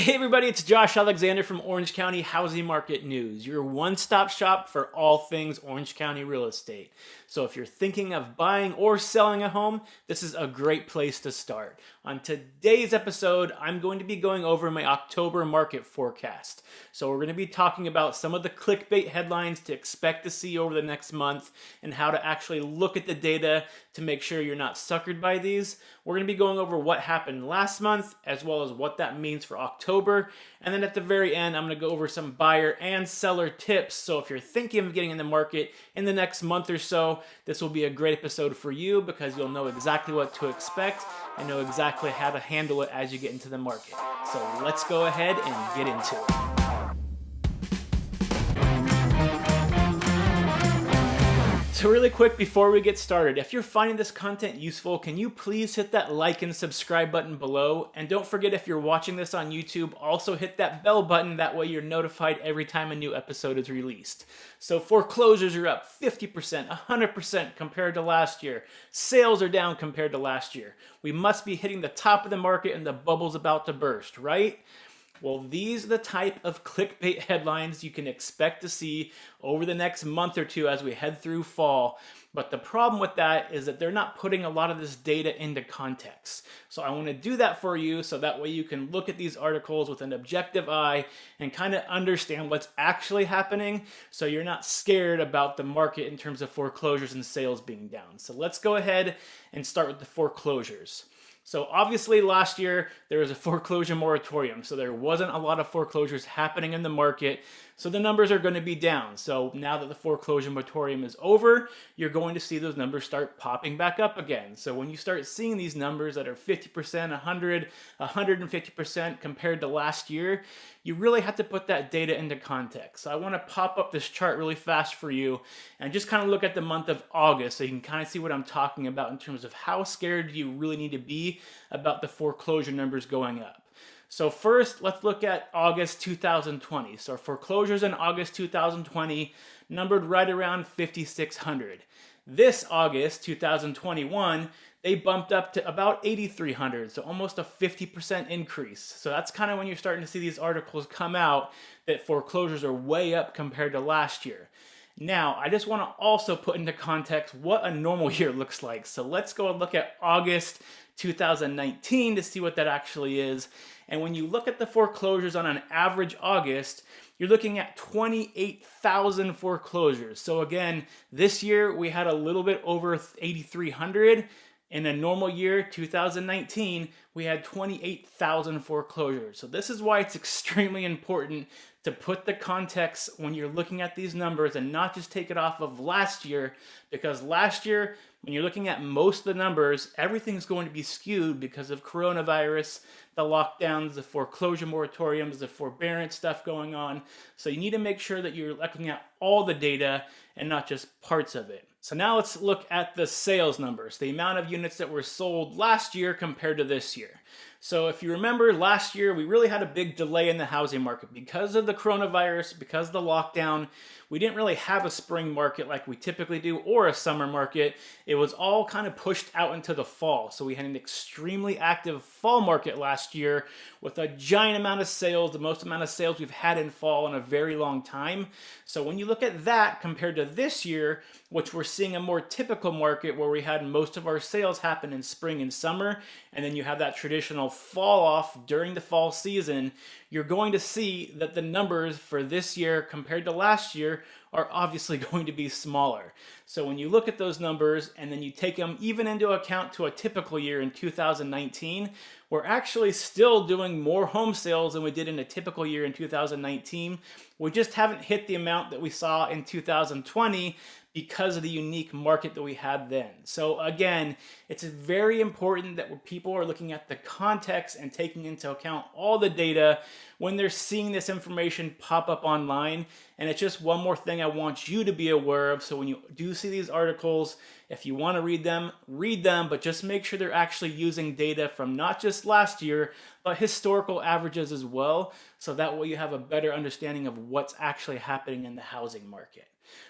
Hey everybody, it's Josh Alexander from Orange County Housing Market News, your one-stop shop for all things Orange County real estate. So if you're thinking of buying or selling a home, this is a great place to start. On today's episode, I'm going to be going over my October market forecast. So we're going to be talking about some of the clickbait headlines to expect to see over the next month and how to actually look at the data to make sure you're not suckered by these. We're going to be going over what happened last month as well as what that means for October. And then at the very end, I'm going to go over some buyer and seller tips. So if you're thinking of getting in the market in the next month or so, this will be a great episode for you because you'll know exactly what to expect and know exactly how to handle it as you get into the market. So let's go ahead and get into it. So really quick before we get started, if you're finding this content useful, can you please hit that like and subscribe button below? And don't forget, if you're watching this on YouTube, also hit that bell button. That way you're notified every time a new episode is released. So foreclosures are up 50%, 100% compared to last year. Sales are down compared to last year. We must be hitting the top of the market and the bubble's about to burst, right? Well, these are the type of clickbait headlines you can expect to see over the next month or two as we head through fall. But the problem with that is that they're not putting a lot of this data into context. So I want to do that for you so that way you can look at these articles with an objective eye and kind of understand what's actually happening so you're not scared about the market in terms of foreclosures and sales being down. So let's go ahead and start with the foreclosures. So obviously last year there was a foreclosure moratorium, so there wasn't a lot of foreclosures happening in the market, so the numbers are going to be down. So now that the foreclosure moratorium is over, you're going to see those numbers start popping back up again. So when you start seeing these numbers that are 50%, 100, 150% compared to last year, you really have to put that data into context. So I want to pop up this chart really fast for you and just kind of look at the month of August so you can kind of see what I'm talking about in terms of how scared you really need to be about the foreclosure numbers going up. So first, let's look at August 2020. So foreclosures in August 2020 numbered right around 5,600. This August 2021, they bumped up to about 8,300, so almost a 50% increase. So that's kind of when you're starting to see these articles come out that foreclosures are way up compared to last year. Now, I just want to also put into context what a normal year looks like. So let's go and look at August 2019 to see what that actually is. And when you look at the foreclosures on an average August, you're looking at 28,000 foreclosures. So again, this year we had a little bit over 8,300. In a normal year, 2019, we had 28,000 foreclosures. So this is why it's extremely important to put the context when you're looking at these numbers and not just take it off of last year, because last year, when you're looking at most of the numbers, everything's going to be skewed because of coronavirus, the lockdowns, the foreclosure moratoriums, the forbearance stuff going on. So you need to make sure that you're looking at all the data and not just parts of it. So now let's look at the sales numbers, the amount of units that were sold last year compared to this year. So if you remember last year, we really had a big delay in the housing market because of the coronavirus, because of the lockdown. We didn't really have a spring market like we typically do or a summer market. It was all kind of pushed out into the fall. So we had an extremely active fall market last year with a giant amount of sales, the most amount of sales we've had in fall in a very long time. So when you look at that compared to this year, which we're seeing a more typical market where we had most of our sales happen in spring and summer, and then you have that traditional fall off during the fall season, you're going to see that the numbers for this year compared to last year are obviously going to be smaller. So when you look at those numbers and then you take them even into account to a typical year in 2019, we're actually still doing more home sales than we did in a typical year in 2019. We just haven't hit the amount that we saw in 2020 because of the unique market that we had then. So again, it's very important that people are looking at the context and taking into account all the data when they're seeing this information pop up online. And it's just one more thing I want you to be aware of. So when you do see these articles If you want to read them, but just make sure they're actually using data from not just last year, but historical averages as well. So that way you have a better understanding of what's actually happening in the housing market.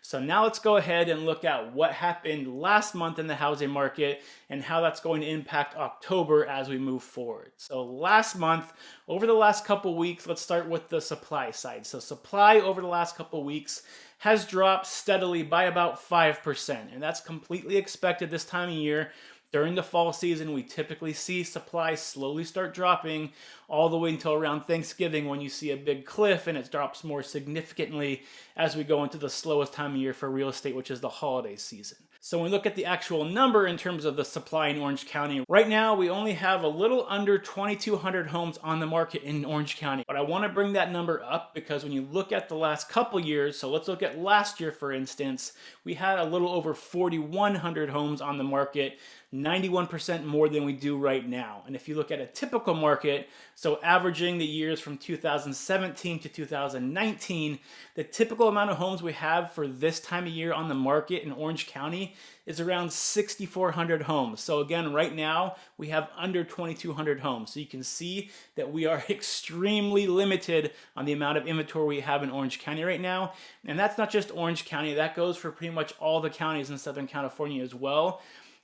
So now let's go ahead and look at what happened last month in the housing market and how that's going to impact October as we move forward. So last month, over the last couple weeks, let's start with the supply side. So supply over the last couple weeks has dropped steadily by about 5%, and that's completely expected this time of year. During the fall season, we typically see supply slowly start dropping all the way until around Thanksgiving, when you see a big cliff and it drops more significantly as we go into the slowest time of year for real estate, which is the holiday season. So when we look at the actual number in terms of the supply in Orange County, right now we only have a little under 2,200 homes on the market in Orange County. But I want to bring that number up because when you look at the last couple years, so let's look at last year for instance, we had a little over 4,100 homes on the market, 91% more than we do right now. And if you look at a typical market, so averaging the years from 2017 to 2019, the typical amount of homes we have for this time of year on the market in Orange County is around 6,400 homes. So again, right now we have under 2,200 homes. So you can see that we are extremely limited on the amount of inventory we have in Orange County right now. And that's not just Orange County, that goes for pretty much all the counties in Southern California as well.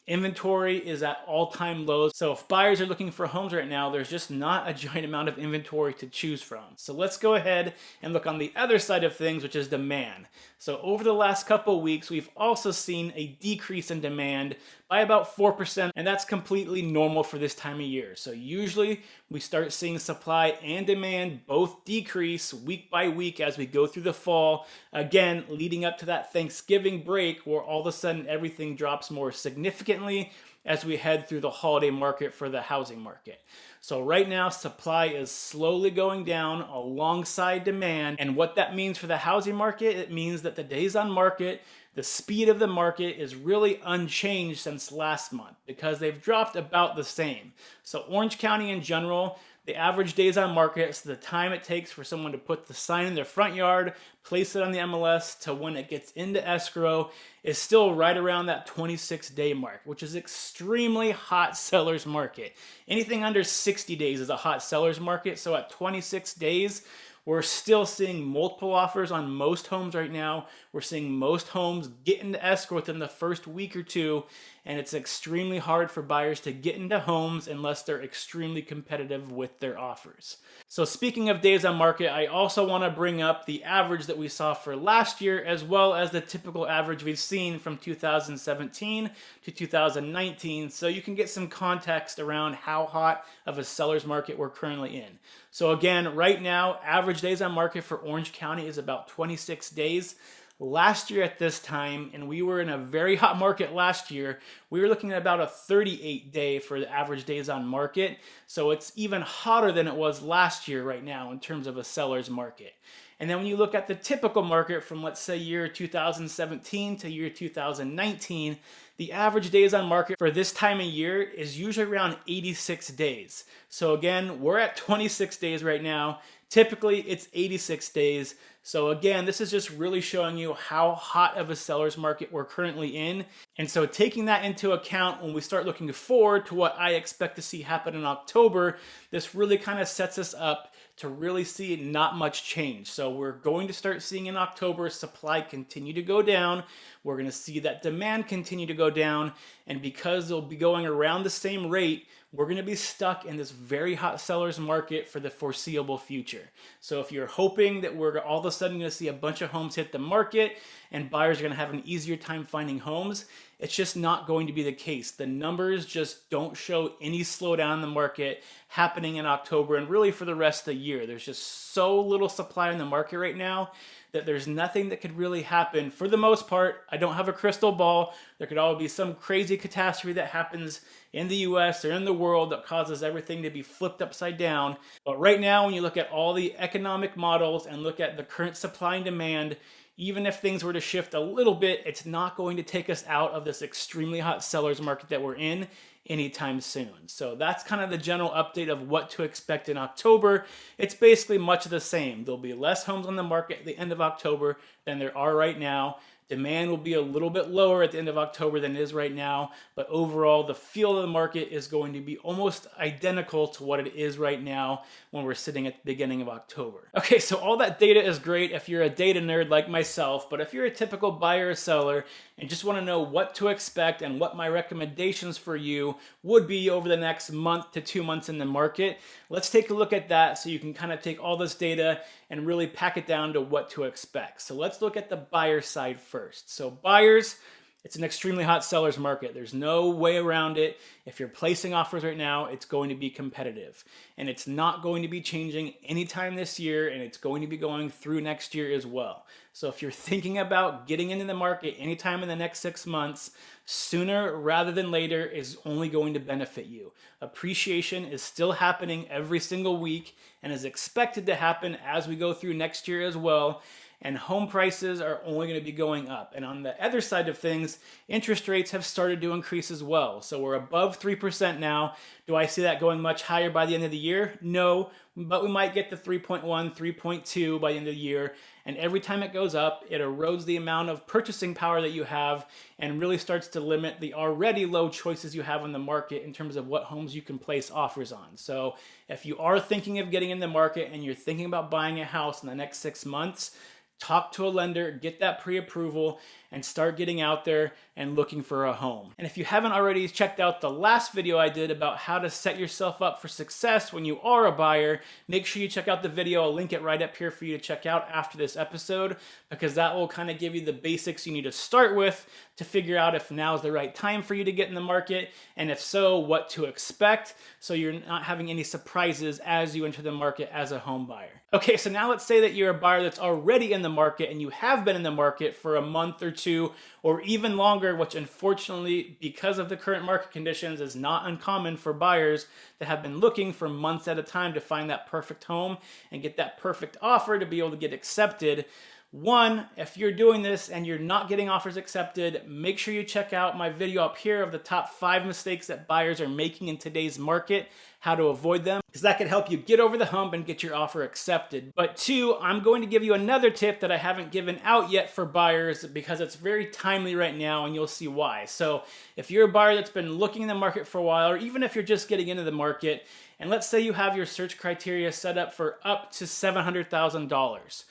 Inventory is at all-time lows. So if buyers are looking for homes right now, there's just not a giant amount of inventory to choose from. So let's go ahead and look on the other side of things, which is demand. So over the last couple of weeks, we've also seen a decrease in demand by about 4%, and that's completely normal for this time of year. So usually we start seeing supply and demand both decrease week by week as we go through the fall, again, leading up to that Thanksgiving break where all of a sudden everything drops more significantly as we head through the holiday market for the housing market. So right now, supply is slowly going down alongside demand. And what that means for the housing market, it means that the days on market, the speed of the market is really unchanged since last month because they've dropped about the same. So Orange County in general, the average days on market, so the time it takes for someone to put the sign in their front yard, place it on the MLS to when it gets into escrow, is still right around that 26-day mark, which is extremely hot seller's market. Anything under 60 days is a hot seller's market. So at 26 days, we're still seeing multiple offers on most homes right now. We're seeing most homes get into escrow within the first week or two, and it's extremely hard for buyers to get into homes unless they're extremely competitive with their offers. So speaking of days on market, I also want to bring up the average that we saw for last year, as well as the typical average we've seen from 2017 to 2019, so you can get some context around how hot of a seller's market we're currently in. So again, right now, average days on market for Orange County is about 26 days. Last year at this time, and we were in a very hot market last year, we were looking at about a 38-day for the average days on market. So it's even hotter than it was last year right now in terms of a seller's market. And then when you look at the typical market from, let's say, year 2017 to year 2019, the average days on market for this time of year is usually around 86 days. So again, we're at 26 days right now. Typically, it's 86 days. So again, this is just really showing you how hot of a seller's market we're currently in. And so taking that into account when we start looking forward to what I expect to see happen in October, this really kind of sets us up to really see not much change. So we're going to start seeing in October supply continue to go down. We're going to see that demand continue to go down. And because they'll be going around the same rate, we're going to be stuck in this very hot seller's market for the foreseeable future. So if you're hoping that we're all of a sudden going to see a bunch of homes hit the market and buyers are going to have an easier time finding homes, it's just not going to be the case. The numbers just don't show any slowdown in the market happening in October and really for the rest of the year. There's just so little supply in the market right now that there's nothing that could really happen. For the most part, I don't have a crystal ball. There could always be some crazy catastrophe that happens in the US or in the world that causes everything to be flipped upside down. But right now, when you look at all the economic models and look at the current supply and demand, even if things were to shift a little bit, it's not going to take us out of this extremely hot seller's market that we're in anytime soon. So that's kind of the general update of what to expect in October. It's basically much of the same. There'll be less homes on the market at the end of October than there are right now. Demand will be a little bit lower at the end of October than it is right now, but overall the feel of the market is going to be almost identical to what it is right now when we're sitting at the beginning of October. Okay, so all that data is great if you're a data nerd like myself, but if you're a typical buyer or seller and just want to know what to expect and what my recommendations for you would be over the next month to 2 months in the market, let's take a look at that so you can kind of take all this data and really pack it down to what to expect. So let's look at the buyer side first. So buyers, it's an extremely hot seller's market. There's no way around it. If you're placing offers right now, it's going to be competitive. And it's not going to be changing anytime this year, and it's going to be going through next year as well. So if you're thinking about getting into the market anytime in the next 6 months, sooner rather than later is only going to benefit you. Appreciation is still happening every single week and is expected to happen as we go through next year as well. And home prices are only going to be going up. And on the other side of things, interest rates have started to increase as well. So we're above 3% now. Do I see that going much higher by the end of the year? No, but we might get to 3.1, 3.2 by the end of the year. And every time it goes up, it erodes the amount of purchasing power that you have and really starts to limit the already low choices you have on the market in terms of what homes you can place offers on. So if you are thinking of getting in the market and you're thinking about buying a house in the next 6 months, talk to a lender, get that pre-approval, and start getting out there and looking for a home. And if you haven't already checked out the last video I did about how to set yourself up for success when you are a buyer, make sure you check out the video. I'll link it right up here for you to check out after this episode, because that will kind of give you the basics you need to start with to figure out if now is the right time for you to get in the market, and if so, what to expect, so you're not having any surprises as you enter the market as a home buyer. Okay, so now let's say that you're a buyer that's already in the market and you have been in the market for a month or two or even longer, which unfortunately, because of the current market conditions, is not uncommon for buyers that have been looking for months at a time to find that perfect home and get that perfect offer to be able to get accepted. One, if you're doing this and you're not getting offers accepted, make sure you check out my video up here of the top 5 mistakes that buyers are making in today's market, how to avoid them, because that could help you get over the hump and get your offer accepted. But 2, I'm going to give you another tip that I haven't given out yet for buyers because it's very timely right now, and you'll see why. So if you're a buyer that's been looking in the market for a while, or even if you're just getting into the market, and let's say you have your search criteria set up for up to $700,000,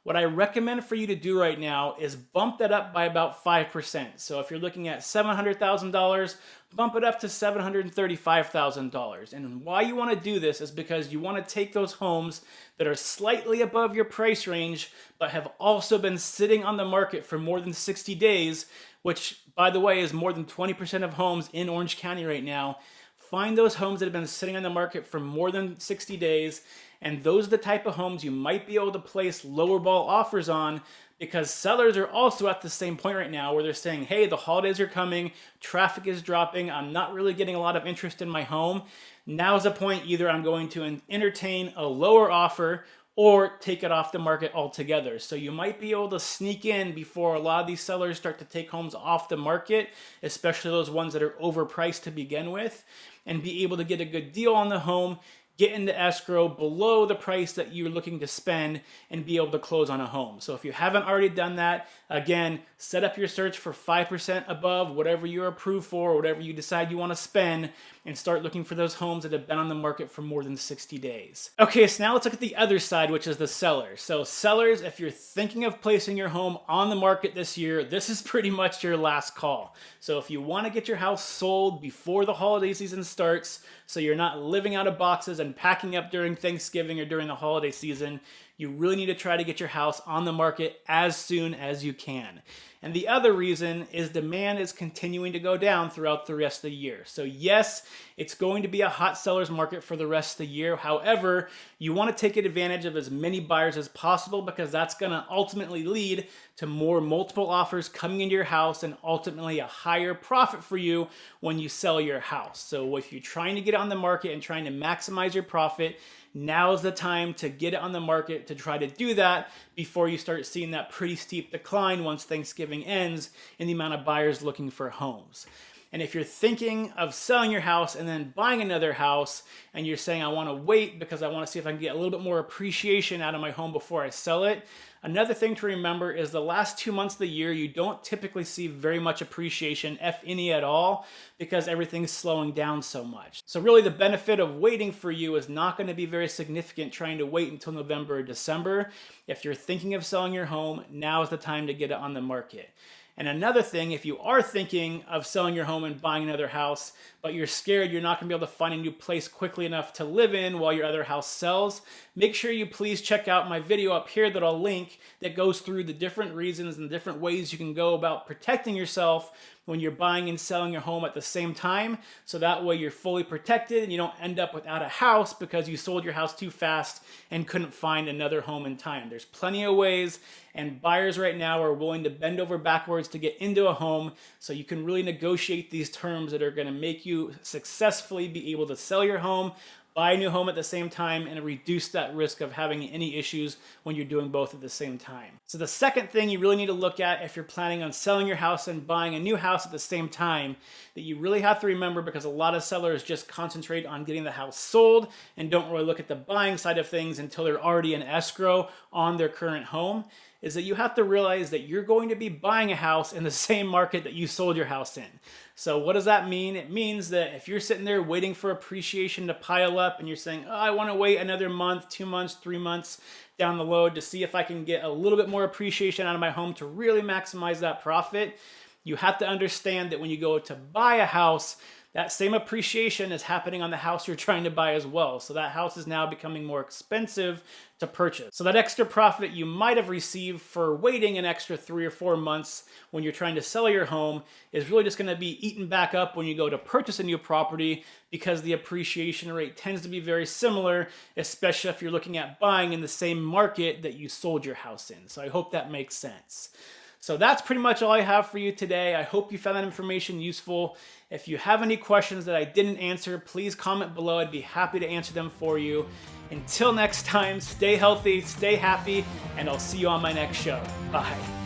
what I recommend for you to do right now is bump that up by about 5%. So if you're looking at $700,000, bump it up to $735,000. And why you want to do this is because you want to take those homes that are slightly above your price range, but have also been sitting on the market for more than 60 days, which, by the way, is more than 20% of homes in Orange County right now. Find those homes that have been sitting on the market for more than 60 days, and those are the type of homes you might be able to place lower ball offers on, because sellers are also at the same point right now where they're saying, hey, the holidays are coming, traffic is dropping, I'm not really getting a lot of interest in my home. Now's the point, either I'm going to entertain a lower offer or take it off the market altogether. So you might be able to sneak in before a lot of these sellers start to take homes off the market, especially those ones that are overpriced to begin with, and be able to get a good deal on the home, get into escrow below the price that you're looking to spend, and be able to close on a home. So if you haven't already done that, again, set up your search for 5% above whatever you're approved for, or whatever you decide you want to spend, and start looking for those homes that have been on the market for more than 60 days. Okay, so now let's look at the other side, which is the seller. So sellers, if you're thinking of placing your home on the market this year, this is pretty much your last call. So if you want to get your house sold before the holiday season starts, so you're not living out of boxes and packing up during Thanksgiving or during the holiday season, you really need to try to get your house on the market as soon as you can. And the other reason is demand is continuing to go down throughout the rest of the year. So yes, it's going to be a hot seller's market for the rest of the year. However, you want to take advantage of as many buyers as possible, because that's going to ultimately lead to more multiple offers coming into your house and ultimately a higher profit for you when you sell your house. So if you're trying to get it on the market and trying to maximize your profit, now is the time to get it on the market, to try to do that before you start seeing that pretty steep decline once Thanksgiving ends in the amount of buyers looking for homes. And if you're thinking of selling your house and then buying another house, and you're saying, I want to wait because I want to see if I can get a little bit more appreciation out of my home before I sell it, another thing to remember is the last 2 months of the year, you don't typically see very much appreciation, if any at all, because everything's slowing down so much. So really the benefit of waiting for you is not going to be very significant trying to wait until November or December. If you're thinking of selling your home, now is the time to get it on the market. And another thing, if you are thinking of selling your home and buying another house, but you're scared you're not going to be able to find a new place quickly enough to live in while your other house sells, make sure you please check out my video up here that I'll link that goes through the different reasons and the different ways you can go about protecting yourself when you're buying and selling your home at the same time. So that way you're fully protected and you don't end up without a house because you sold your house too fast and couldn't find another home in time. There's plenty of ways, and buyers right now are willing to bend over backwards to get into a home, so you can really negotiate these terms that are going to make you successfully be able to sell your home, buy a new home at the same time, and reduce that risk of having any issues when you're doing both at the same time. So the second thing you really need to look at if you're planning on selling your house and buying a new house at the same time, that you really have to remember, because a lot of sellers just concentrate on getting the house sold and don't really look at the buying side of things until they're already in escrow on their current home, is that you have to realize that you're going to be buying a house in the same market that you sold your house in. So what does that mean? It means that if you're sitting there waiting for appreciation to pile up and you're saying, oh, I want to wait another month, 2 months, 3 months down the road to see if I can get a little bit more appreciation out of my home to really maximize that profit, you have to understand that when you go to buy a house, that same appreciation is happening on the house you're trying to buy as well. So that house is now becoming more expensive to purchase. So that extra profit you might have received for waiting an extra 3 or 4 months when you're trying to sell your home is really just going to be eaten back up when you go to purchase a new property, because the appreciation rate tends to be very similar, especially if you're looking at buying in the same market that you sold your house in. So I hope that makes sense. So that's pretty much all I have for you today. I hope you found that information useful. If you have any questions that I didn't answer, please comment below. I'd be happy to answer them for you. Until next time, stay healthy, stay happy, and I'll see you on my next show. Bye.